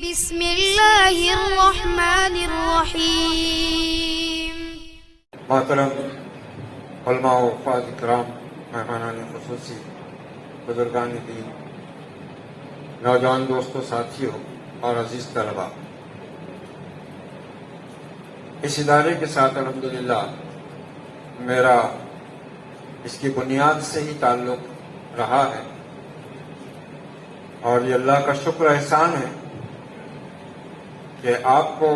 بسم اللہ الرحمن الرحیم۔ محترم علماء و حفاظ کرام، مہمانان خصوصی، بزرگان دین، نوجوان دوستوں، ساتھیوں اور عزیز طلباء، اس ادارے کے ساتھ الحمدللہ میرا اس کی بنیاد سے ہی تعلق رہا ہے، اور یہ اللہ کا شکر احسان ہے کہ آپ کو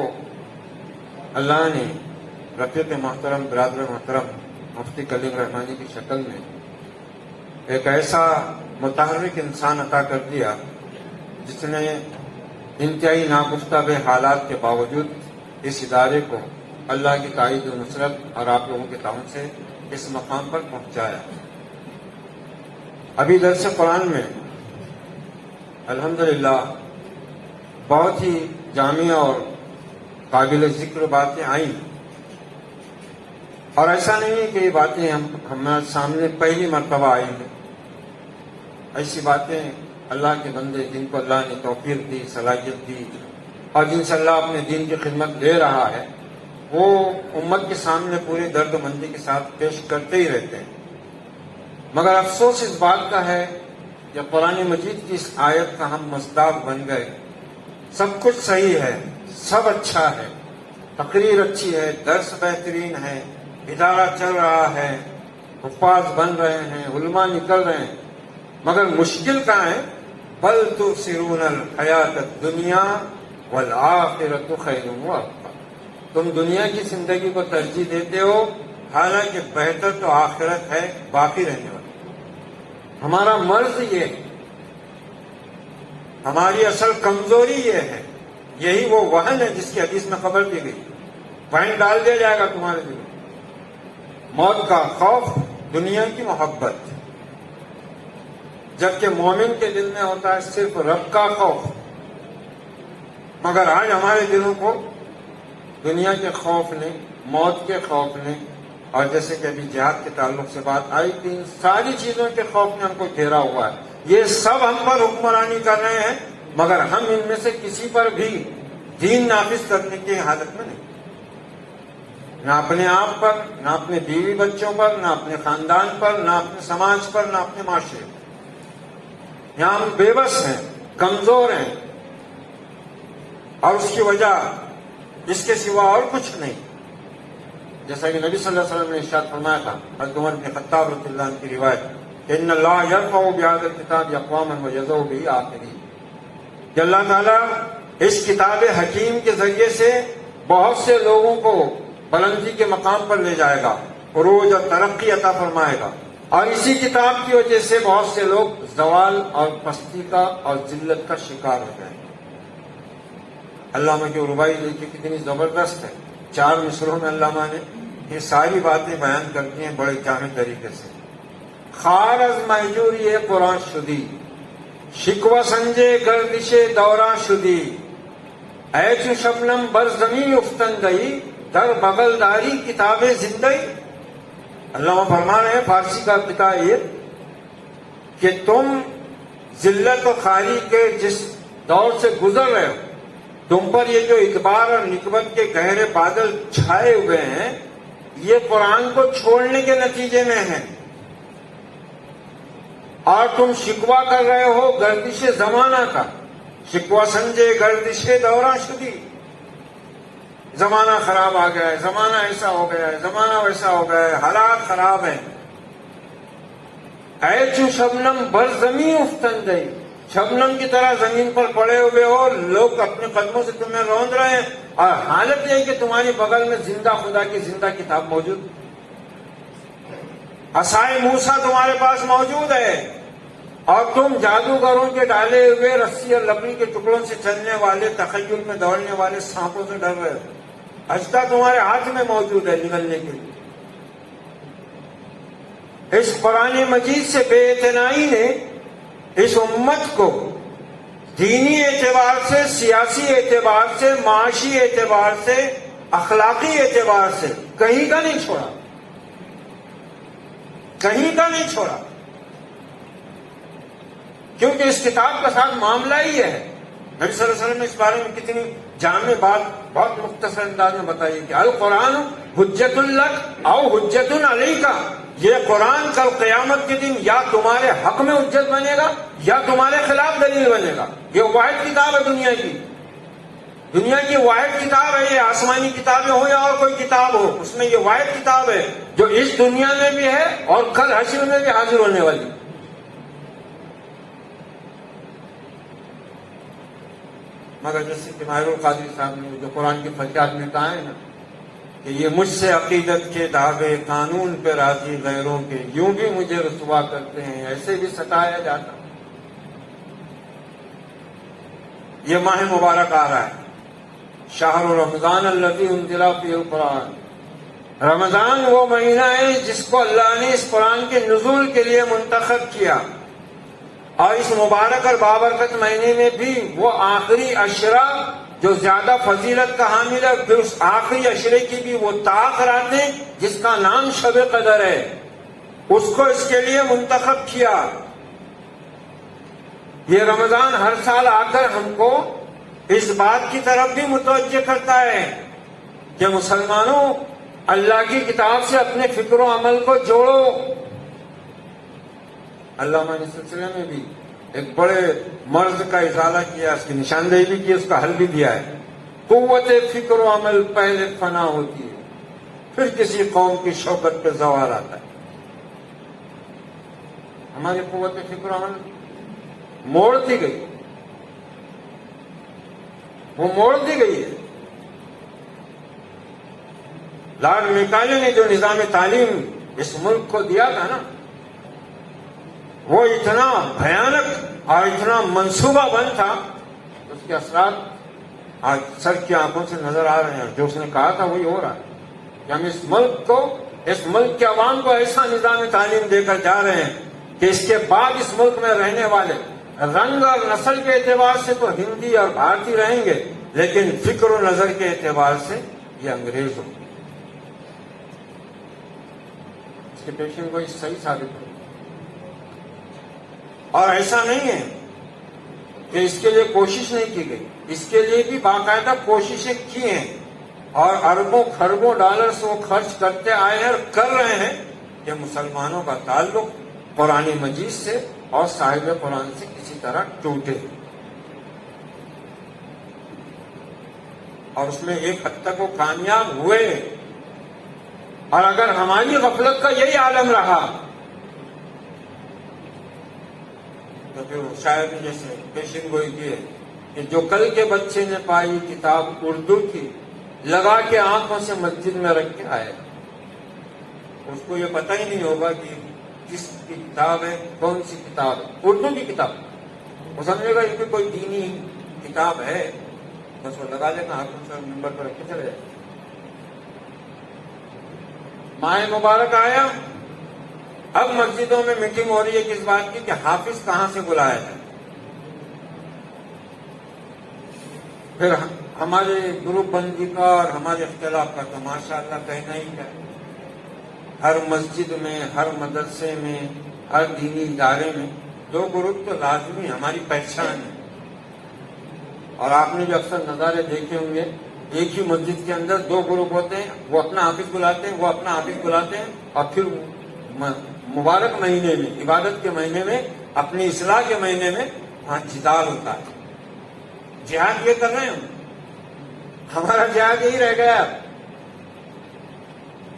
اللہ نے رفیق محترم، برادر محترم مفتی کلیم رحمانی کی شکل میں ایک ایسا متحرک انسان عطا کر دیا جس نے انتہائی ناگفتہ حالات کے باوجود اس ادارے کو اللہ کی تائید و نصرت اور آپ لوگوں کے تعاون سے اس مقام پر پہنچایا۔ ابھی درس قرآن میں الحمدللہ بہت ہی جامع اور قابل ذکر باتیں آئیں، اور ایسا نہیں ہے کہ یہ باتیں ہمارے سامنے پہلی مرتبہ آئی ہیں۔ ایسی باتیں اللہ کے بندے جن کو اللہ نے توفیق دی، صلاحیت دی، اور جن سے اللہ اپنے دین کی خدمت لے رہا ہے، وہ امت کے سامنے پوری درد و مندی کے ساتھ پیش کرتے ہی رہتے ہیں۔ مگر افسوس اس بات کا ہے کہ قرآن مجید کی اس آیت کا ہم مصداق بن گئے۔ سب کچھ صحیح ہے، سب اچھا ہے، تقریر اچھی ہے، درس بہترین ہے، ادارہ چل رہا ہے، حفاظ بن رہے ہیں، علماء نکل رہے ہیں، مگر مشکل کہاں ہے؟ بل تؤثرون الحیات الدنیا والآخرۃ خیر وابقیٰ۔ تم دنیا کی زندگی کو ترجیح دیتے ہو، حالانکہ بہتر تو آخرت ہے، باقی رہنے والی۔ ہمارا مرض یہ ہے، ہماری اصل کمزوری یہ ہے، یہی وہ وہن ہے جس کی حدیث میں خبر دی گئی، وہن ڈال دیا جائے گا تمہارے دل میں، موت کا خوف، دنیا کی محبت، جبکہ مومن کے دل میں ہوتا ہے صرف رب کا خوف۔ مگر آج ہمارے دلوں کو دنیا کے خوف نے، موت کے خوف نے، اور جیسے کہ ابھی جہاد کے تعلق سے بات آئی تھی، ان ساری چیزوں کے خوف نے ہم کو گھیرا ہوا ہے۔ یہ سب ہم پر حکمرانی کر رہے ہیں، مگر ہم ان میں سے کسی پر بھی دین نافذ کرنے کی حالت میں نہیں، نہ اپنے آپ پر، نہ اپنے بیوی بچوں پر، نہ اپنے خاندان پر، نہ اپنے سماج پر، نہ اپنے معاشرے پر۔ یہاں ہم بے بس ہیں، کمزور ہیں، اور اس کی وجہ اس کے سوا اور کچھ نہیں۔ جیسا کہ نبی صلی اللہ علیہ وسلم نے ارشاد فرمایا تھا، حضرت عمر بن خطاب رضی اللہ عنہ کی روایت، ان اللہ یرفع بہذا الکتاب اقواما ویضع به آخرین، کہ اللہ تعالیٰ اس کتاب حکیم کے ذریعے سے بہت سے لوگوں کو بلندی کے مقام پر لے جائے گا، عروج اور ترقی عطا فرمائے گا، اور اسی کتاب کی وجہ سے بہت سے لوگ زوال اور پستی کا اور ذلت کا شکار ہو جائیں گے۔ علامہ کی رباعی لکھی کتنی زبردست ہے، 4 مصرعوں میں علامہ نے یہ ساری باتیں بیان کرتی ہیں بڑے جامع طریقے سے۔ خار از مہجوری قرآن شدی، شکوہ سنجے گردش دوران شدی، اے چو شبنم بر زمین افتن گئی، در بغل داری کتاب زندگی۔ علامہ فرما رہے ہیں فارسی کا ابتدا یہ کہ تم ذلت و خاری کے جس دور سے گزر رہے ہو، تم پر یہ جو اکبار اور نکبت کے گہرے بادل چھائے ہوئے ہیں، یہ قرآن کو چھوڑنے کے نتیجے میں ہیں، اور تم شکوہ کر رہے ہو گردش زمانہ کا۔ شکوہ سنجے گردش دوران شدی، زمانہ خراب آ گیا ہے، زمانہ ایسا ہو گیا ہے، زمانہ ویسا ہو گیا ہے، حالات خراب ہیں۔ اے چو شبنم بر زمین افتن گئی، شبنم کی طرح زمین پر پڑے ہوئے ہو، لوگ اپنے قدموں سے تمہیں روند رہے ہیں، اور حالت یہ کہ تمہاری بغل میں زندہ خدا کی زندہ کتاب موجود، عصائے موسیٰ تمہارے پاس موجود ہے، اور تم جادوگروں کے ڈالے ہوئے رسی اور لکڑی کے ٹکڑوں سے چلنے والے، تخیل میں دوڑنے والے سانپوں سے ڈر رہے ہو۔ اجزا تمہارے ہاتھ میں موجود ہے نگلنے کے لیے۔ اس قرآن مجید سے بے اعتنائی نے اس امت کو دینی اعتبار سے، سیاسی اعتبار سے، معاشی اعتبار سے، اخلاقی اعتبار سے کہیں کا نہیں چھوڑا، کہیں کا نہیں چھوڑا۔ کیونکہ اس کتاب کا ساتھ معاملہ ہی ہے نبی صلی اللہ علیہ وسلم نے اس بارے میں کتنی جامع بات بہت مختصر انداز میں بتائی کہ القرآن حجت لک او حجت علیک، یہ قرآن کل قیامت کے دن یا تمہارے حق میں حجت بنے گا یا تمہارے خلاف دلیل بنے گا۔ یہ واحد کتاب ہے دنیا کی واحد کتاب ہے، یہ آسمانی کتابیں ہو یا اور کوئی کتاب ہو، اس میں یہ واحد کتاب ہے جو اس دنیا میں بھی ہے اور کل حشر میں بھی حاضر ہونے والی۔ مگر جیسے کہ ماہر القادری صاحب نے جو قرآن کے فقیات میں کہا ہے نا کہ یہ مجھ سے عقیدت کے دعوے قانون پہ راضی غیروں کے، یوں بھی مجھے رسوا کرتے ہیں، ایسے بھی ستایا جاتا۔ یہ ماہ مبارک آ رہا ہے، شہر رمضان الذی انزل فیہ القرآن، رمضان وہ مہینہ ہے جس کو اللہ نے اس قرآن کے نزول کے لیے منتخب کیا، اور اس مبارک اور بابرکت مہینے میں بھی وہ آخری عشرہ جو زیادہ فضیلت کا حامل ہے، پھر اس آخری عشرے کی بھی وہ طاق راتیں جس کا نام شب قدر ہے، اس کو اس کے لیے منتخب کیا۔ یہ رمضان ہر سال آ کر ہم کو اس بات کی طرف بھی متوجہ کرتا ہے کہ مسلمانوں اللہ کی کتاب سے اپنے فکر و عمل کو جوڑو۔ علامہ نے سلسلے میں بھی ایک بڑے مرض کا ازالہ کیا، اس کی نشاندہی بھی کی، اس کا حل بھی دیا ہے۔ قوت فکر و عمل پہلے فنا ہوتی ہے، پھر کسی قوم کی شوکت پہ زوال آتا ہے۔ ہماری قوت فکر و عمل موڑ دی گئی، وہ موڑ دی گئی ہے۔ لارڈ میکالے نے جو نظام تعلیم اس ملک کو دیا تھا نا، وہ اتنا بھیانک اور اتنا منصوبہ بند تھا، اس کے اثرات آج سر کی آنکھوں سے نظر آ رہے ہیں۔ جو اس نے کہا تھا وہی ہو رہا ہے کہ ہم اس ملک کے عوام کو ایسا نظام تعلیم دے کر جا رہے ہیں کہ اس کے بعد اس ملک میں رہنے والے رنگ اور نسل کے اعتبار سے تو ہندی اور بھارتی رہیں گے، لیکن فکر و نظر کے اعتبار سے یہ انگریز ہوں گے۔ اس کے پیشن کو صحیح ثابت ہو، اور ایسا نہیں ہے کہ اس کے لیے کوشش نہیں کی گئی، اس کے لیے بھی باقاعدہ کوششیں کی ہیں، اور اربوں خربوں ڈالرز وہ خرچ کرتے آئے ہیں اور کر رہے ہیں کہ مسلمانوں کا تعلق قرآن مجید سے اور صاحب قرآن سے کسی طرح ٹوٹے، اور اس میں ایک حد تک وہ کامیاب ہوئے۔ اور اگر ہماری غفلت کا یہی عالم رہا تو پھر شاید جیسے پیشن گوئی کی ہے کہ جو کل کے بچے نے پائی کتاب اردو کی، لگا کے آنکھوں سے مسجد میں رکھ کے آئے، اس کو یہ پتہ ہی نہیں ہوگا کہ کس کی کتاب ہے، کون سی کتاب ہے، اردو کی کتاب، وہ سمجھے گا یہ کوئی دینی کتاب ہے، بس وہ لگا لینا آنکھوں سے نمبر پر رکھ کے چلے جائے۔ ماہ مبارک آیا، اب مسجدوں میں میٹنگ ہو رہی ہے کس بات کی کہ حافظ کہاں سے بلایا جائے۔ پھر ہمارے گروپ بندی کا اور ہمارے اختلاف کا تو ماشاءاللہ کہنا ہی کیا، ہر مسجد میں، ہر مدرسے میں، ہر دینی ادارے میں دو گروپ تو لازمی ہماری پہچان ہے۔ اور آپ نے جو اکثر نظارے دیکھے ہوں گے، ایک ہی مسجد کے اندر دو گروپ ہوتے ہیں، وہ اپنا حافظ بلاتے ہیں، وہ اپنا حافظ بلاتے ہیں، اور پھر مبارک مہینے میں، عبادت کے مہینے میں، اپنی اصلاح کے مہینے میں وہاں جدال ہوتا ہے۔ جہاد یہ کر رہے ہیں ہمارا جہاد یہی رہ گیا،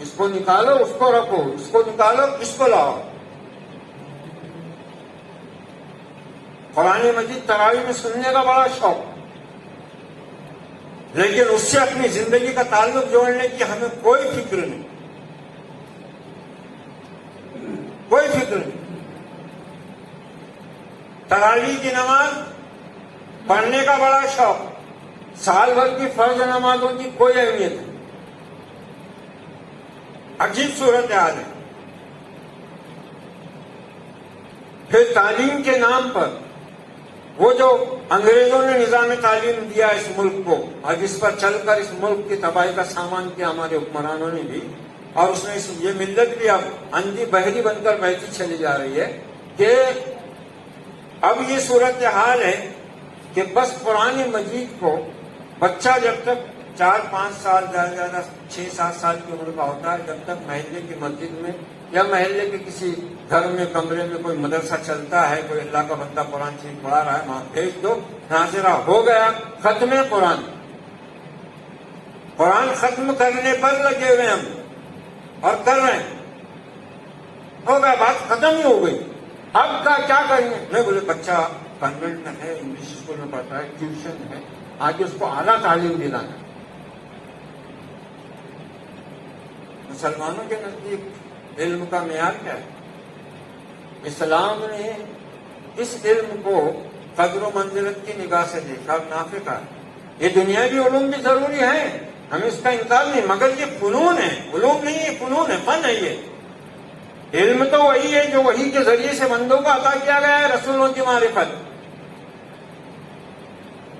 اس کو نکالو اس کو رکھو، اس کو نکالو اس کو لاؤ۔ قرآن مجید تراویح میں سننے کا بڑا شوق، لیکن اس سے اپنی زندگی کا تعلق جوڑنے کی ہمیں کوئی فکر نہیں، کوئی فکر نہیں۔ تراویح کی نماز پڑھنے کا بڑا شوق، سال بھر کی فرض نمازوں کی کوئی اہمیت نہیں۔ عجیب صورتحال ہے۔ پھر تعلیم کے نام پر وہ جو انگریزوں نے نظام تعلیم دیا اس ملک کو، اور جس پر چل کر اس ملک کی تباہی کا سامان کیا ہمارے حکمرانوں نے بھی، اور اس میں یہ ملت بھی اب اندھی بہری بن کر بہتی چلی جا رہی ہے کہ اب یہ صورتحال ہے کہ بس قرآن مجید کو بچہ جب تک 4-5 سال زیادہ زیادہ 6-7 سال کی عمر کا ہوتا ہے، جب تک محلے کی مسجد میں یا محلے کے کسی گھر میں کمرے میں کوئی مدرسہ چلتا ہے، کوئی اللہ کا بندہ قرآن شریف پڑھا رہا ہے، وہاں بھیج دو، ناظرہ ہو گیا، ختم قرآن۔ قرآن ختم کرنے پر لگے ہوئے ہم اور کر رہے ہیں، ہو گیا، بات ختم ہی ہو گئی۔ اب کا کیا کریں گے؟ نہیں بولے بچہ کانوینٹ میں ہے، انگلش اسکول میں پڑھتا ہے، ٹیوشن ہے، آگے اس کو اعلیٰ تعلیم دلانا۔ مسلمانوں کے نزدیک علم کا معیار کیا ہے؟ اسلام نے اس علم کو قدر و منزلت کی نگاہ سے دیکھا اور نافع کہا۔ یہ دنیاوی علوم بھی ضروری ہے، ہمیں اس کا انکار نہیں، مگر یہ فنون ہے، علوم نہیں، یہ فنون ہے، فن ہے۔ یہ علم تو وہی ہے جو وحی کے ذریعے سے بندوں کو عطا کیا گیا ہے، رسولوں کی معرفت۔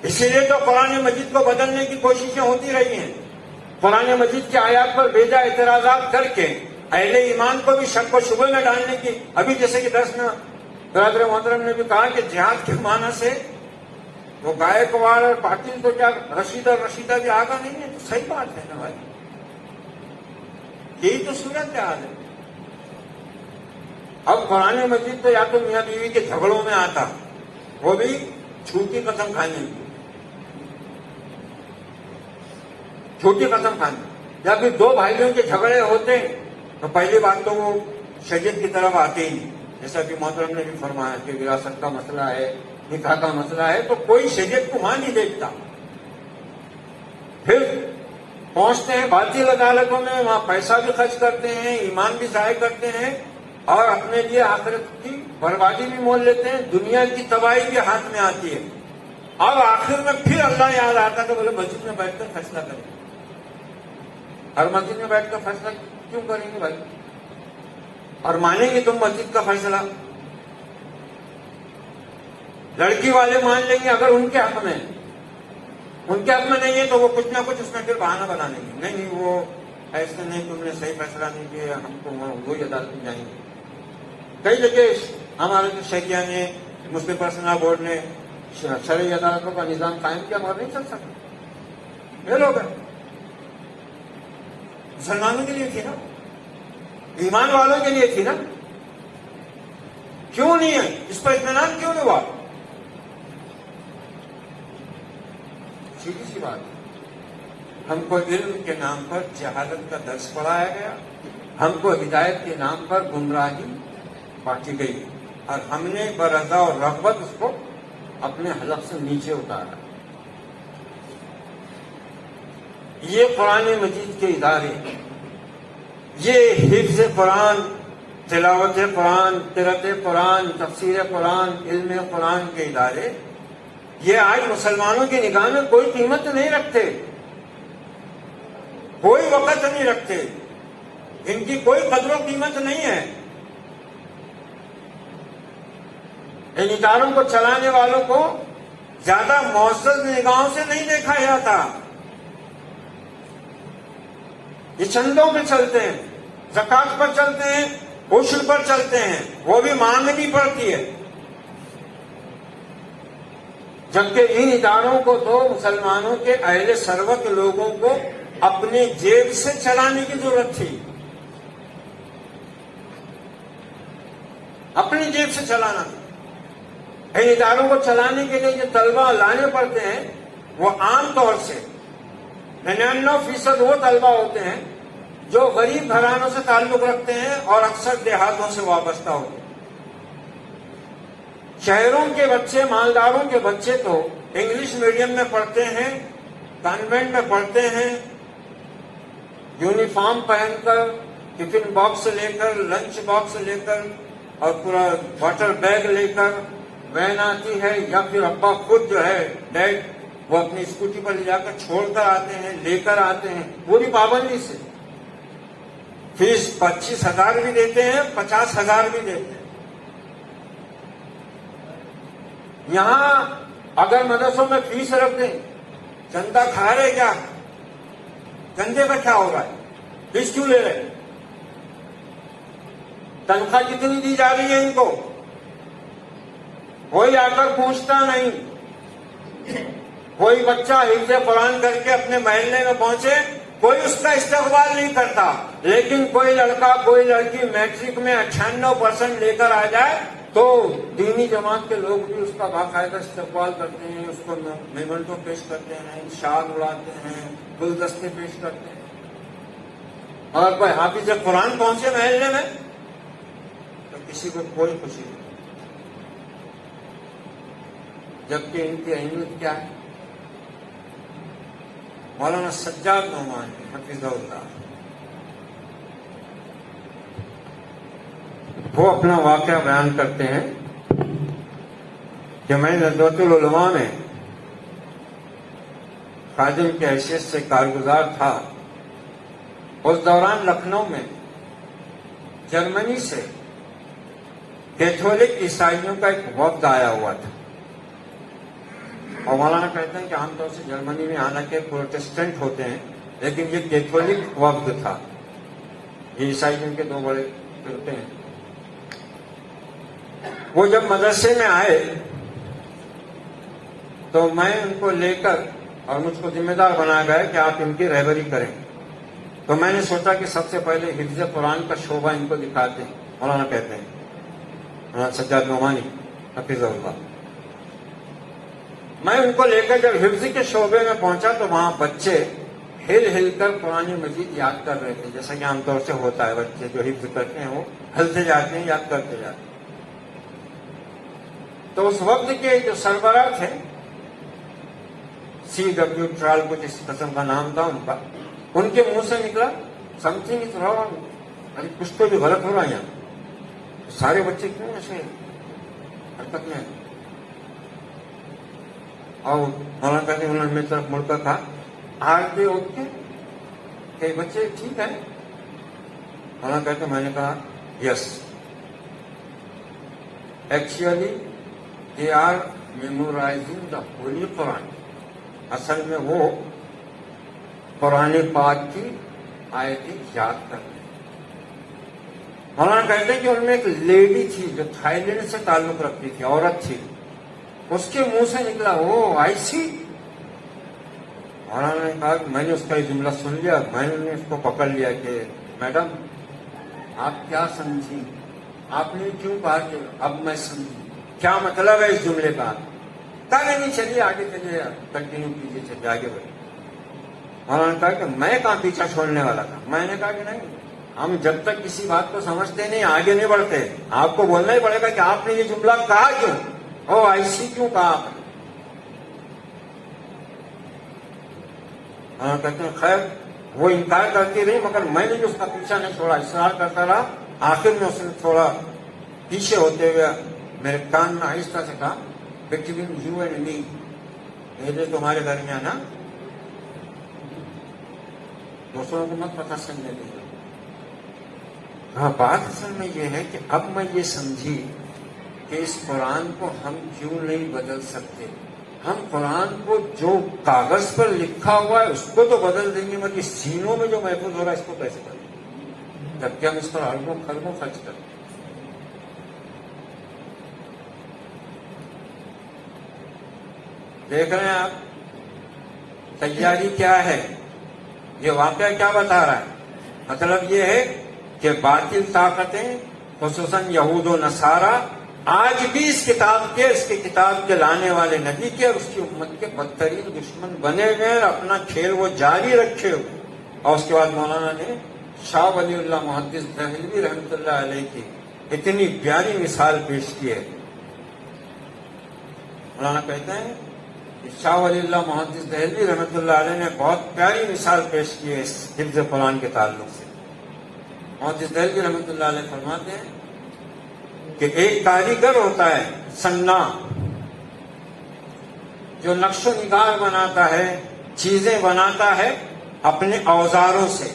اسی لیے تو قرآن مجید کو بدلنے کی کوششیں ہوتی رہی ہیں، قرآن مجید کی آیات پر بیجا اعتراضات کر کے اہل ایمان کو بھی شک و شبہ میں ڈالنے کی۔ ابھی جیسے کہ درس میں برادر محترم نے بھی کہا کہ جہاد کے معنی سے وہ گائیکواڑ اور پاٹل تو کیا رشید اور رشیدہ بھی آگا نہیں ہے، تو صحیح بات ہے نا بھائی، یہی تو صورت حال ہے۔ اب قرآن مجید تو یا تو میاں بیوی کے جھگڑوں میں آتا، وہ بھی چھوٹی قسم کھانے کی، چھوٹی قسم کھانے، یا پھر دو بھائیوں کے جھگڑے ہوتے تو پہلی بات تو وہ شریعت کی طرف آتے ہی نہیں، جیسا کہ محترم نے بھی فرمایا کہ وراثت کا مسئلہ ہے، نکاح کا مسئلہ ہے، تو کوئی شریعت کو وہاں نہیں دیکھتا۔ پھر پہنچتے ہیں باطل عدالتوں میں، وہاں پیسہ بھی خرچ کرتے ہیں، ایمان بھی ضائع کرتے ہیں، اور اپنے لیے آخرت کی بربادی بھی مول لیتے ہیں، دنیا کی تباہی بھی ہاتھ میں آتی ہے۔ اور آخر میں پھر اللہ یاد آتا تو بولے مسجد میں بیٹھ کر فیصلہ کریں۔ ہر مسجد میں بیٹھ کر فیصلہ کیوں کریں گے بھائی؟ اور مانیں گے تم مسجد کا فیصلہ؟ لڑکی والے مان لیں گے اگر ان کے حق میں، ان کے حق میں نہیں ہے تو وہ کچھ نہ کچھ اس میں پھر بہانہ بنا لیں گے، نہیں وہ ایسے نہیں، تم نے صحیح فیصلہ نہیں کیا، ہم کو وہی عدالت میں جائیں گے۔ کئی جگہ ہمارے جو شریعہ نے، مسلم پرسنل بورڈ نے شرعی عدالتوں کا نظام قائم کیا، مگر نہیں چل سکا، فیل ہو گئے۔ مسلمانوں کے لیے تھی نا، ایمان والوں کے لیے تھی نا، کیوں نہیں ہے؟ اس پر اطمینان کیوں نہیں ہوا؟ سیدھی سی بات، ہم کو علم کے نام پر جہالت کا درس پڑھایا گیا، ہم کو ہدایت کے نام پر گمراہی بانٹی گئی، اور ہم نے برضا اور رغبت اس کو اپنے حلق سے نیچے اتارا۔ یہ قرآن مجید کے ادارے، یہ حفظ قرآن، تلاوت قرآن، قرأت قرآن، تفسیر قرآن، علم قرآن کے ادارے، یہ آج مسلمانوں کی نگاہ میں کوئی قیمت نہیں رکھتے، کوئی وقت نہیں رکھتے، ان کی کوئی قدر و قیمت نہیں ہے۔ ان اداروں کو چلانے والوں کو زیادہ معزز نگاہوں سے نہیں دیکھا جاتا۔ یہ چندوں پہ چلتے ہیں، زکات پر چلتے ہیں، عشر پر چلتے ہیں، وہ بھی مانگنی پڑتی ہے، جبکہ ان اداروں کو تو مسلمانوں کے اہل ثروت لوگوں کو اپنے جیب سے چلانے کی ضرورت تھی، اپنی جیب سے چلانا۔ ان اداروں کو چلانے کے لیے جو طلبہ لانے پڑتے ہیں وہ عام طور سے 99% وہ طلبہ ہوتے ہیں جو غریب گھرانوں سے تعلق رکھتے ہیں اور اکثر دیہاتوں سے وابستہ ہوتے ہیں۔ شہروں کے بچے، مالداروں کے بچے تو انگلش میڈیم میں پڑھتے ہیں، کانوینٹ میں پڑھتے ہیں، یونیفارم پہن کر، ٹفن باکس لے کر، لنچ باکس لے کر اور پورا واٹر بیگ لے کر، وین آتی ہے یا پھر ابا خود جو ہے ڈیڈ وہ اپنی اسکوٹی پر لے جا کر چھوڑ کر آتے ہیں، لے کر آتے ہیں پوری پابندی سے۔ فیس 25,000 بھی دیتے ہیں، 50,000 بھی دیتے ہیں۔ یہاں اگر مدرسوں میں فیس رکھ دیں، چندہ کھا رہے کیا؟ چندے کا کیا ہو رہا ہے؟ فیس کیوں لے رہے؟ تنخواہ کتنی دی جا رہی ہے ان کو؟ کوئی آ کر پوچھتا نہیں، کوئی بچہ حفظ قرآن کر کے اپنے محلے میں پہنچے، کوئی اس کا استقبال نہیں کرتا، لیکن کوئی لڑکا کوئی لڑکی میٹرک میں 98% لے کر آ جائے تو دینی جماعت کے لوگ بھی اس کا باقاعدہ استقبال کرتے ہیں، اس کو میمنٹو پیش کرتے ہیں، شال اڑاتے ہیں، گلدستے پیش کرتے ہیں۔ اور کوئی حافظ قرآن پہنچے محلے میں تو کسی کو کوئی خوشی نہیں، جبکہ ان کی اہمیت کیا ہے؟ مولانا سجاد نعمانی حفظہ اللہ، وہ اپنا واقعہ بیان کرتے ہیں کہ میں ندوۃ العلماء میں خادم کی حیثیت سے کارگزار تھا۔ اس دوران لکھنؤ میں جرمنی سے کیتھولک عیسائیوں کا ایک وفد آیا ہوا تھا، اور مولانا کہتے ہیں کہ عام طور سے جرمنی میں حالانکہ پروٹسٹنٹ ہوتے ہیں، لیکن یہ کیتھولک وفد تھا، یہ عیسائیوں کے دو بڑے فرقے ہیں۔ وہ جب مدرسے میں آئے تو میں ان کو لے کر اور مجھ کو ذمہ دار بنایا گیا کہ آپ ان کی رہبری کریں، تو میں نے سوچا کہ سب سے پہلے حفظ قرآن کا شعبہ ان کو دکھاتے ہیں۔ مولانا کہتے ہیں، مولانا سجاد نعمانی حفظہ اللہ، میں ان کو لے کر جب حفظ کے شعبے میں پہنچا تو وہاں بچے ہل ہل کر قرآن مجید یاد کر رہے تھے، جیسا کہ عام طور سے ہوتا ہے، بچے جو حفظ کرتے ہیں وہ ہلتے جاتے ہیں، یاد کرتے جاتے ہیں۔ تو اس وقت کے جو سربراہ تھے، CW ٹرال کچھ اس قسم کا نام تھا ان کا، ان کے منہ سے نکلا سم تھنگ از رانگ، ارے کچھ تو بھی غلط ہو رہا ہے یہاں، سارے بچے کیوں ایسے حرکت میں؟ اور مولانا کہتے ہیں انہوں نے میری طرف مڑ کر کہا، آر دے اوکے، کہ بچے ٹھیک ہے؟ مولانا کہتے ہیں میں نے کہا یس، ایکچولی دے آر میمورائزنگ دا ہولی قرآن، اصل میں وہ قرآن پاک کی آیتیں یاد کر رہے ہیں۔ مولانا کہتے ہیں کہ ان میں ایک لیڈی تھی جو تھائی لینڈ سے تعلق رکھتی تھی، عورت تھی، اس کے منہ سے نکلا وہ آئی سی۔ مولانا نے کہا کہ میں نے اس کا یہ جملہ سن لیا، میں نے اس کو پکڑ لیا کہ میڈم آپ کیا سمجھی، آپ نے کیوں کہا کہ اب میں سمجھی، کیا مطلب ہے اس جملے کا؟ کہا نہیں چلیے آگے چلیے، کنٹینیو کیجیے، چلیے آگے بڑھیں۔ مولانا نے کہا کہ میں کہاں پیچھا چھوڑنے والا تھا، میں نے کہا کہ نہیں، ہم جب تک کسی بات کو سمجھتے نہیں آگے نہیں بڑھتے، آپ کو بولنا ہی پڑے گا کہ آپ نے یہ جملہ کہا کیوں، او ایسی کیوں کہا آپ نے؟ کہتے ہیں خیر وہ انکار کرتی رہی، مگر میں نے جو اس کا پیچھا نہیں چھوڑا، اصرار کرتا رہا۔ آخر میں اس نے تھوڑا پیچھے ہوتے ہوئے میرے کان میں آہستہ سے کہا، بٹوین یو اینڈ می، میرے تمہارے درمیان نا، دوسروں کو مت پتہ سمجھنے دیں۔ ہاں بات اصل میں یہ ہے کہ اب میں یہ سمجھی کہ اس قرآن کو ہم کیوں نہیں بدل سکتے۔ ہم قرآن کو جو کاغذ پر لکھا ہوا ہے اس کو تو بدل دیں گے، مگر سینوں میں جو محفوظ ہو رہا ہے اس کو کیسے بدلیں گے، جبکہ ہم اس پر اربوں خربوں خرچ کریں۔ دیکھ رہے ہیں آپ تیاری کیا ہے، یہ واقعہ کیا بتا رہا ہے؟ مطلب یہ ہے کہ باطل طاقتیں خصوصاً یہود و نصارہ آج بھی اس کی کتاب کے لانے والے نبی کے اور اس کی امت کے بدترین دشمن بنے ہوئے اور اپنا کھیل وہ جاری رکھے ہوئے۔ اور اس کے بعد مولانا نے شاہ ولی اللہ محدث دہلوی رحمۃ اللہ علیہ کی اتنی پیاری مثال پیش کی ہے۔ مولانا کہتے ہیں کہ شاہ ولی اللہ محدث دہلوی رحمۃ اللہ علیہ نے بہت پیاری مثال پیش کی ہے اس حفظ قرآن کے تعلق سے۔ محدث دہلوی رحمۃ اللہ علیہ فرماتے ہیں کہ ایک کاریگر ہوتا ہے سنا، جو نقش و نگار بناتا ہے، چیزیں بناتا ہے اپنے اوزاروں سے،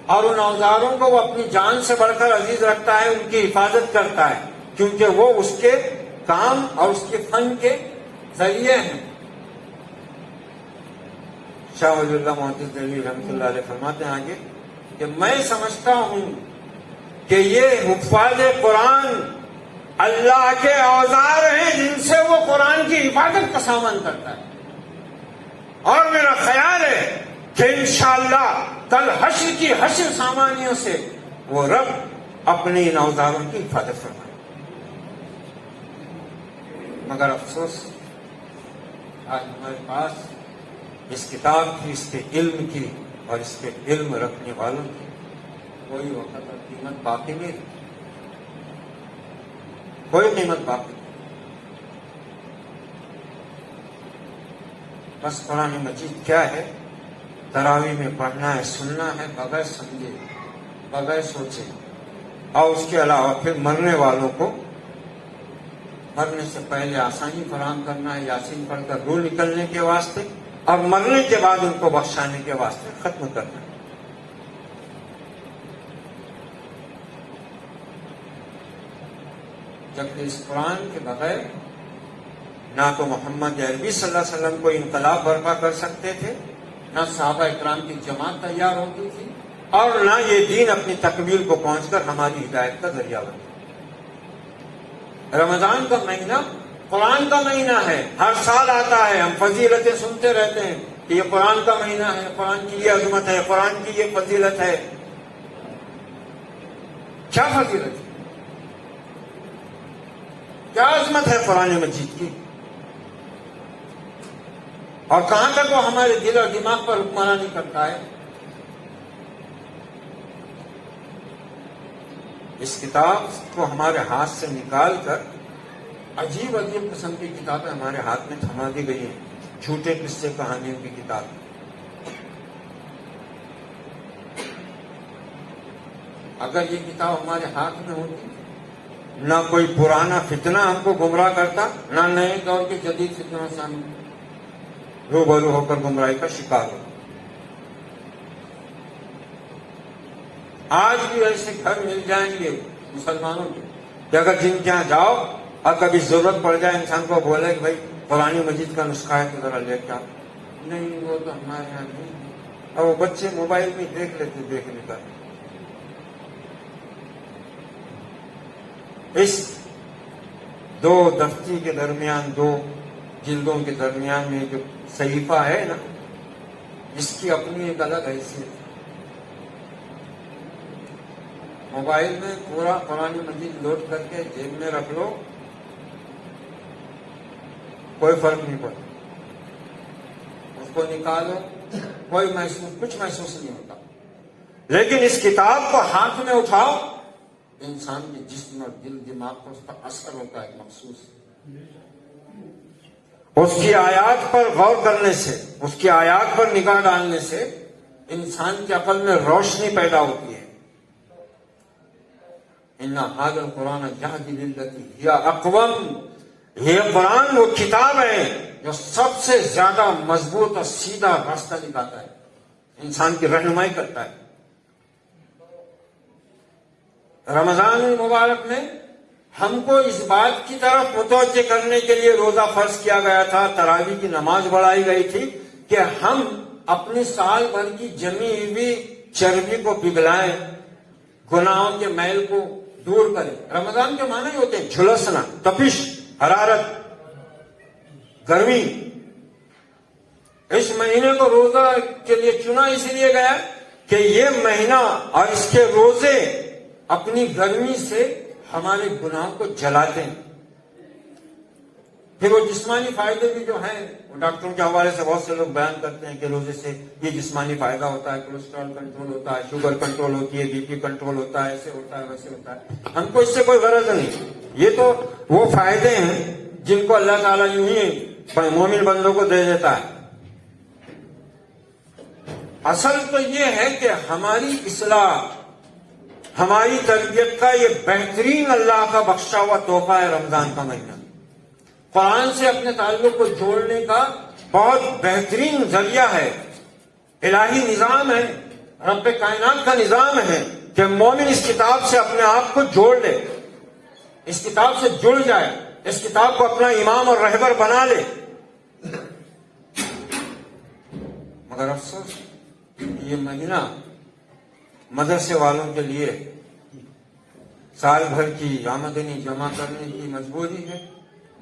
اور ان اوزاروں کو وہ اپنی جان سے بڑھ کر عزیز رکھتا ہے، ان کی حفاظت کرتا ہے، کیونکہ وہ اس کے کام اور اس کے فن کے ذریعے ہیں۔ شاہ ولی اللہ محدث دہلوی رحمۃ اللہ علیہ فرماتے ہیں آگے کہ میں سمجھتا ہوں کہ یہ حفاظ قرآن اللہ کے اوزار ہیں جن سے وہ قرآن کی حفاظت کا سامان کرتا ہے. اور میرا خیال ہے کہ انشاءاللہ کل حشر کی حشر سامانیوں سے وہ رب اپنے ان اوزاروں کی حفاظت فرمائے. مگر افسوس آج ہمارے پاس اس کتاب کی، اس کے علم کی اور اس کے علم رکھنے والوں کی کوئی وقت اور قیمت باقی نہیں، کوئی قیمت باقی نہیں. بس قرآن مجید کیا ہے، تراویح میں پڑھنا ہے، سننا ہے، بغیر سمجھے، بغیر سوچے. اور اس کے علاوہ پھر مرنے والوں کو مرنے سے پہلے آسانی فراہم کرنا ہے، یاسین پڑھ کر روح نکلنے کے واسطے، اور مرنے کے بعد ان کو بخشانے کے واسطے ختم کرنا ہے. جبکہ اس قرآن کے بغیر نہ تو محمد عربی صلی اللہ علیہ وسلم کو انقلاب برپا کر سکتے تھے، نہ صحابہ اکرام کی جماعت تیار ہوتی تھی، اور نہ یہ دین اپنی تکمیل کو پہنچ کر ہماری ہدایت کا ذریعہ بنا. رمضان کا مہینہ قرآن کا مہینہ ہے، ہر سال آتا ہے، ہم فضیلتیں سنتے رہتے ہیں کہ یہ قرآن کا مہینہ ہے، قرآن کی یہ عظمت ہے، قرآن کی یہ فضیلت ہے. کیا فضیلت ہے، کیا عظمت ہے قرآن مجید کی، اور کہاں تک وہ ہمارے دل اور دماغ پر حکمرانی کرتا ہے. اس کتاب کو ہمارے ہاتھ سے نکال کر عجیب عجیب قسم کی کتابیں ہمارے ہاتھ میں تھما دی گئی ہیں، جھوٹے قصے کہانیوں کی کتاب. اگر یہ کتاب ہمارے ہاتھ میں ہوتی، نہ کوئی پرانا فتنہ ہم کو گمراہ کرتا، نہ نئے دور کے جدید فتنوں سے ہم روبرو ہو کر گمراہی کا شکار ہو. آج بھی ایسے گھر مل جائیں گے مسلمانوں کے کہ اگر جن کے یہاں جاؤ اور کبھی ضرورت پڑ جائے انسان کو بولے کہ بھائی قرآن مجید کا نسخہ ہے تو ذرا لے کے آؤ. نہیں، وہ تو ہمارے یہاں نہیں ہے. اور وہ بچے موبائل میں دیکھ لیتے، دیکھنے کا. اس دو دفتی کے درمیان، دو جلدوں کے درمیان میں جو صحیفہ ہے نا، اس کی اپنی ایک الگ حیثیت ہے. موبائل میں پورا قرآن مجید لوڈ کر کے جیب میں رکھ لو، کوئی فرق نہیں پڑتا. اس کو نکالو، کوئی کچھ محسوس نہیں ہوتا. لیکن اس کتاب کو ہاتھ میں اٹھاؤ، انسان کے جسم اور دل دماغ کو اس کا اثر ہوتا ہے مخصوص. اس کی آیات پر غور کرنے سے، اس کی آیات پر نگاہ ڈالنے سے انسان کی عقل میں روشنی پیدا ہوتی ہے. ان ھذا القرآن یہدی للتی ہی اقوم. یہ قرآن وہ کتاب ہے جو سب سے زیادہ مضبوط اور سیدھا راستہ دکھاتا ہے، انسان کی رہنمائی کرتا ہے. رمضان المبارک میں ہم کو اس بات کی طرف متوجہ کرنے کے لیے روزہ فرض کیا گیا تھا، تراویح کی نماز بڑھائی گئی تھی کہ ہم اپنی سال بھر کی جمی ہوئی چربی کو پگھلائیں، گناہوں کے میل کو دور کریں. رمضان کے معنی ہی ہوتے ہیں جھلسنا، تپش، حرارت، گرمی. اس مہینے کو روزہ کے لیے چنا اس لیے گیا کہ یہ مہینہ اور اس کے روزے اپنی گرمی سے ہمارے گناہوں کو جلاتے ہیں. پھر وہ جسمانی فائدے بھی جو ہیں، وہ ڈاکٹروں کے حوالے سے بہت سے لوگ بیان کرتے ہیں کہ روزے سے یہ جسمانی فائدہ ہوتا ہے، کولیسٹرول کنٹرول ہوتا ہے، شوگر کنٹرول ہوتی ہے، بی پی کنٹرول ہوتا ہے، ایسے ہوتا ہے، ویسے ہوتا ہے. ہم کو اس سے کوئی غرض نہیں. یہ تو وہ فائدے ہیں جن کو اللہ تعالیٰ یوں ہی مومن بندوں کو دے دیتا ہے. اصل تو یہ ہے کہ ہماری اصلاح، ہماری تربیت کا یہ بہترین اللہ کا بخشا ہوا تحفہ ہے رمضان کا مہینہ. قرآن سے اپنے تعلق کو جوڑنے کا بہت بہترین ذریعہ ہے. الہی نظام ہے، رب کائنات کا نظام ہے کہ مومن اس کتاب سے اپنے آپ کو جوڑ لے، اس کتاب سے جڑ جائے، اس کتاب کو اپنا امام اور رہبر بنا لے. مگر افسوس یہ مہینہ مدرسے والوں کے لیے سال بھر کی آمدنی جمع کرنے کی مجبوری ہے،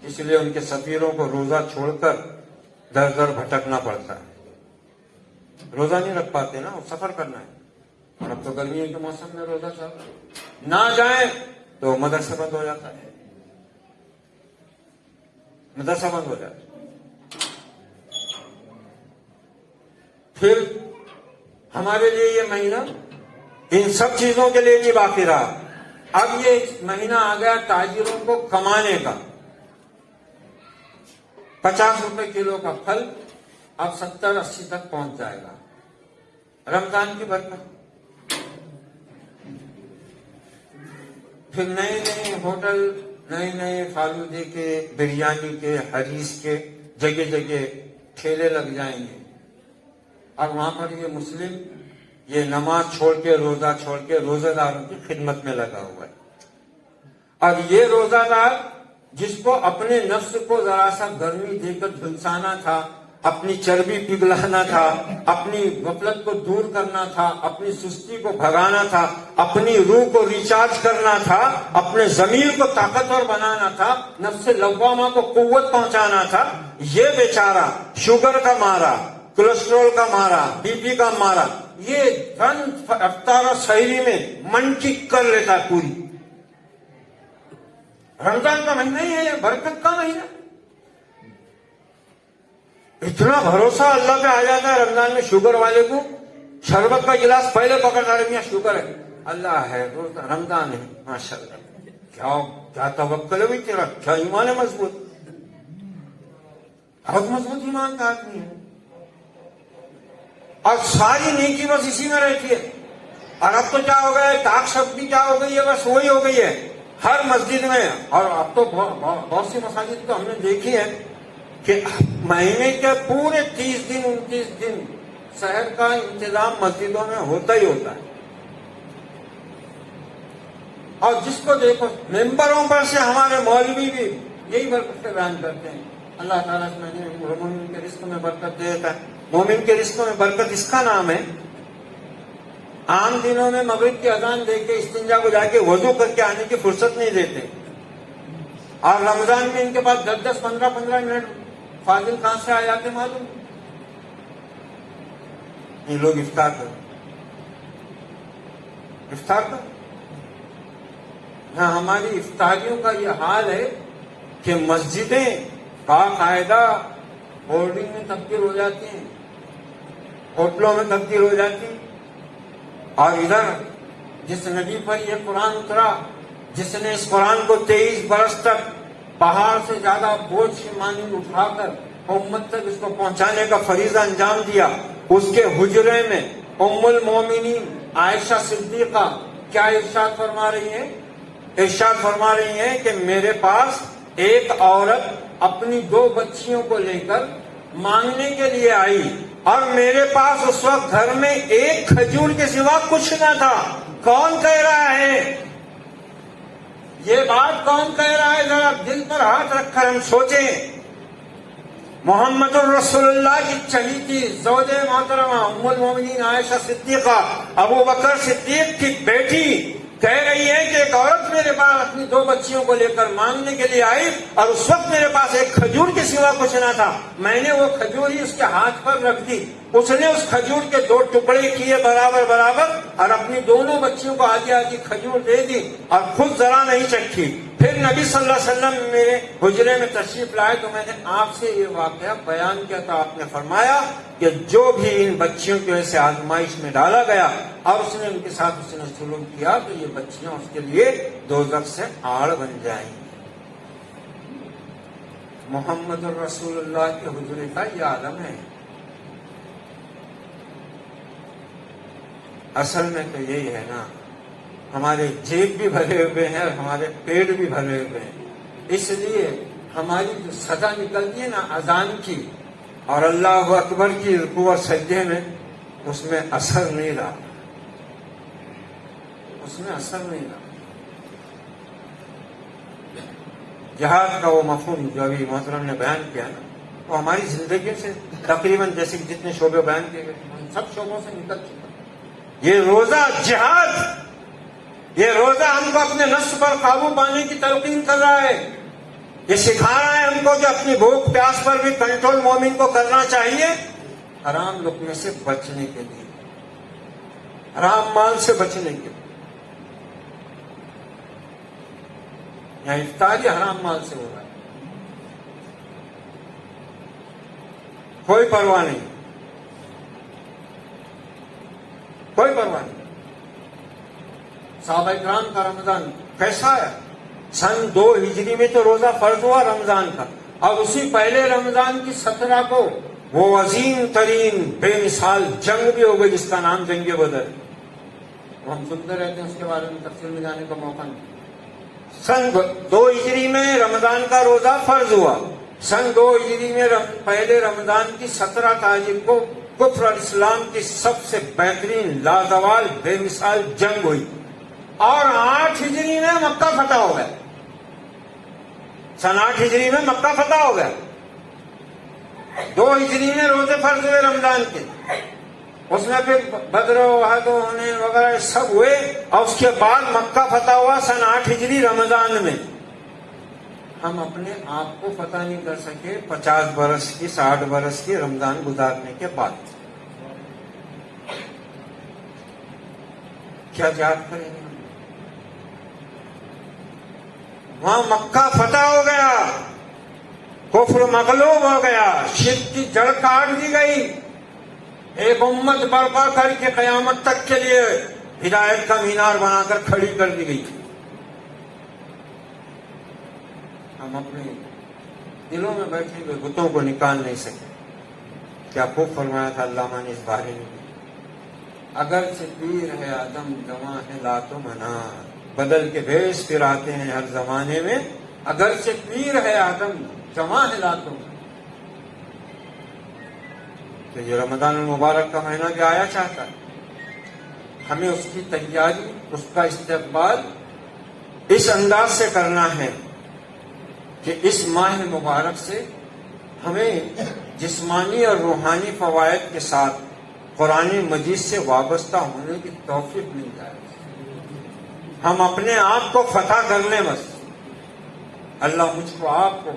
اس لیے ان کے سفیروں کو روزہ چھوڑ کر در در بھٹکنا پڑتا ہے، روزہ نہیں رکھ پاتے نا، سفر کرنا ہے، اور اب تو گرمیوں کے موسم میں روزہ چل رہا ہے، نہ جائیں تو مدرسہ بند ہو جاتا ہے، مدرسہ بند ہو جاتا ہے۔ پھر ہمارے لیے یہ مہینہ ان سب چیزوں کے لیے نہیں باقی رہا، اب یہ مہینہ آ گیا تاجروں کو کمانے کا۔ 50 روپے کلو کا پھل اب 70-80 تک پہنچ جائے گا، رمضان کی برکت۔ پھر نئے نئے ہوٹل، نئے نئے فالودے کے، بریانی کے، حدیث کے جگہ جگہ ٹھیلے لگ جائیں گے، اور وہاں پر یہ مسلم یہ نماز چھوڑ کے، روزہ چھوڑ کے روزہ داروں کی خدمت میں لگا ہوا ہے۔ اور یہ روزہ دار جس کو اپنے نفس کو ذرا سا گرمی دے کر جھلسانا تھا، اپنی چربی پگھلانا تھا، اپنی غفلت کو دور کرنا تھا، اپنی سستی کو بھگانا تھا، اپنی روح کو ریچارج کرنا تھا، اپنے ضمیر کو طاقتور بنانا تھا، نفس لوامہ کو قوت پہنچانا تھا، یہ بیچارہ شوگر کا مارا، کولیسٹرول کا مارا، بی پی کا مارا، یہ دن افطار اور سحری میں منٹی کر لیتا ہے پوری۔ رمضان کا مہینہ ہی ہے، برکت کا مہینہ، اتنا بھروسہ اللہ پہ آ جاتا ہے رمضان میں۔ شوگر والے کو شربت کا گلاس پہلے پکڑتا ہے، میاں شوگر ہے، اللہ ہے، رمضان ہے، ماشاءاللہ، کیا توکل ہے تیرا، کیا ایمان ہے مضبوط، بہت مضبوط ایمان کا آدمی ہے، اور ساری نیکی بس اسی میں رہتی ہے۔ اور اب تو کیا ہو گیا ہے، طاق شب بھی کیا ہو گئی ہے، بس وہی ہو گئی ہے ہر مسجد میں۔ اور اب تو بہت سی مساجد تو ہم نے دیکھی ہے کہ مہینے کے پورے 30 دن 29 دن سحر کا انتظام مسجدوں میں ہوتا ہی ہوتا ہے۔ اور جس کو دیکھو ممبروں پر سے ہمارے مولوی بھی یہی برکت بیان کرتے ہیں، اللہ تعالیٰ مومن کے رزق میں برکت دیتا ہے۔ مومن کے رزق میں برکت اس کا نام ہے۔ عام دنوں میں مغرب کی اذان دے کے استنجا کو جا کے وضو کر کے آنے کی فرصت نہیں دیتے، اور رمضان میں ان کے پاس 10-10 15-15 منٹ فاضل کہاں سے آ جاتے معلوم؟ یہ لوگ افطار کرو، افطار کرو۔ ہاں، ہماری افطاریوں کا یہ حال ہے کہ مسجدیں باقاعدہ ہولڈنگ میں تبدیل ہو جاتی ہیں، ہوٹلوں میں تبدیل ہو جاتی ہیں، اور ادھر جس نبی پر یہ قرآن اترا، جس نے اس قرآن کو 23 برس تک پہاڑ سے زیادہ بوجھ کی مانند اٹھا کر امت تک اس کو پہنچانے کا فریضہ انجام دیا، اس کے حجرے میں ام المومنین عائشہ صدیقہ کیا ارشاد فرما رہی ہیں؟ ارشاد فرما رہی ہیں کہ میرے پاس ایک عورت اپنی 2 بچیوں کو لے کر مانگنے کے لیے آئی، اور میرے پاس اس وقت گھر میں ایک کھجور کے سوا کچھ نہ تھا۔ کون کہہ رہا ہے یہ بات؟ کون کہہ رہا ہے؟ ذرا دل پر ہاتھ رکھ کر ہم سوچیں۔ محمد الرسول اللہ کی چہی تھی زوج محترمہ ام المومنین عائشہ صدیقہ، ابو بکر صدیق کی بیٹی، کہہ رہی ہے کہ ایک عورت میرے پاس اپنی 2 بچیوں کو لے کر مانگنے کے لیے آئی، اور اس وقت میرے پاس ایک کھجور کے سوا کچھ نہ تھا، میں نے وہ کھجور ہی اس کے ہاتھ پر رکھ دی، اس نے اس کھجور کے 2 ٹکڑے کیے برابر برابر، اور اپنی دونوں بچیوں کو آدھی آدھی کھجور دے دی، اور خود ذرا نہیں چکھی۔ پھر نبی صلی اللہ علیہ وسلم میرے حجرے میں تشریف لائے تو میں نے آپ سے یہ واقعہ بیان کیا، تو آپ نے فرمایا کہ جو بھی ان بچیوں کی وجہ سے آزمائش میں ڈالا گیا اور اس نے ان کے ساتھ اس نے سلوک کیا، تو یہ بچیاں اس کے لیے دوزخ سے آڑ بن جائیں گی۔ محمد الرسول اللہ کے حجرے کا یہ عالم ہے۔ اصل میں تو یہی ہے نا، ہمارے جیب بھی بھرے ہوئے ہیں اور ہمارے پیٹ بھی بھرے ہوئے ہیں، اس لیے ہماری جو صدا نکلتی ہے نا اذان کی اور اللہ اکبر کی رکوع اور سجدے میں، اس میں اثر نہیں رہا، اس میں اثر نہیں رہا۔ جہاد کا وہ مفہوم جو ابھی محترم نے بیان کیا نا، وہ ہماری زندگی سے تقریباً جیسے جتنے شعبے بیان کیے گئے ان سب شعبوں سے نکل چکا۔ یہ روزہ جہاد یہ روزہ ہم کو اپنے نفس پر قابو پانے کی تلقین کر رہا ہے. یہ سکھا رہا ہے ہم کو کہ اپنی بھوک پیاس پر بھی کنٹرول مومن کو کرنا چاہیے، حرام لقمے سے بچنے کے لیے، حرام مال سے بچنے کے لیے. یہاں افطاری حرام مال سے ہو رہا ہے، کوئی پرواہ نہیں، کوئی پرواہ نہیں. صحابہ کرام کا رمضان کیسا ہے؟ سن 2 ہجری میں تو روزہ فرض ہوا رمضان کا، اور اسی پہلے رمضان کی 17 کو وہ عظیم ترین بے مثال جنگ بھی ہو گئی جس کا نام جنگ بدر. ہم سنتے رہتے ہیں، اس کے بارے میں تفصیل میں جانے کا موقع نہیں. سن 2 ہجری میں رمضان کا روزہ فرض ہوا. سن 2 ہجری میں پہلے رمضان کی 17 تاریخ کو کفر اور اسلام کی سب سے بہترین لازوال بے مثال جنگ ہوئی، اور 8 ہجری میں مکہ فتح ہو گیا. سن 8 ہجری میں مکہ فتح ہو گیا. 2 ہجری میں روزے فرض ہوئے رمضان کے، اس میں پھر بدر و احد و حنین وغیرہ سب ہوئے، اور اس کے بعد مکہ فتح ہوا سن 8 ہجری رمضان میں. ہم اپنے آپ کو فتح نہیں کر سکے 50 برس کی 60 برس کی رمضان گزارنے کے بعد. کیا یاد کریں گے؟ وہاں مکہ فتح ہو گیا، کفر مغلوب ہو گیا، شرک کی جڑ کاٹ دی گئی، ایک امت برپا کر کے قیامت تک کے لیے ہدایت کا مینار بنا کر کھڑی کر دی گئی. ہم اپنے دلوں میں بیٹھے ہوئے بتوں کو نکال نہیں سکے. کیا خوب فرمایا تھا علامہ نے اس بارے میں، اگرچہ پیر ہے آدم جواں ہے لاتو منا، بدل کے بھیس پھر آتے ہیں ہر زمانے میں، اگرچہ پیر ہے آدم جواں ہے لاتو منا. تو یہ رمضان المبارک کا مہینہ بھی آیا چاہتا ہے، ہمیں اس کی تیاری، اس کا استقبال اس انداز سے کرنا ہے کہ اس ماہ مبارک سے ہمیں جسمانی اور روحانی فوائد کے ساتھ قرآن مجید سے وابستہ ہونے کی توفیق مل جائے. ہم اپنے آپ کو فتح کر لیں بس. اللہ مجھ کو، آپ کو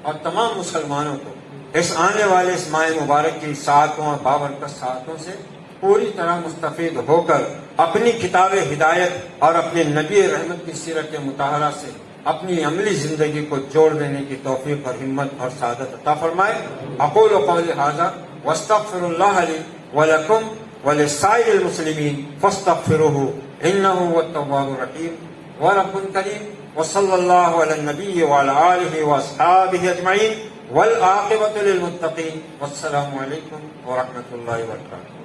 اور تمام مسلمانوں کو اس آنے والے اس ماہ مبارک کی ساعتوں اور بابرکت ساعتوں سے پوری طرح مستفید ہو کر اپنی کتاب ہدایت اور اپنے نبی رحمت کی سیرت مطہرہ سے اپنی عملی زندگی کو جوڑ دینے کی توفیق اور ہمت اور سعادت عطا فرمائے. اقول قولی ھذا واستغفر اللہ لی ولکم ولسائر المسلمین فاستغفروہ انہ هو التواب الرحیم. ورب کریم، وصلی اللہ علی النبی وعلی آلہ واصحابہ اجمعین، والعاقبۃ للمتقین. والسلام علیکم ورحمۃ اللہ وبرکاتہ.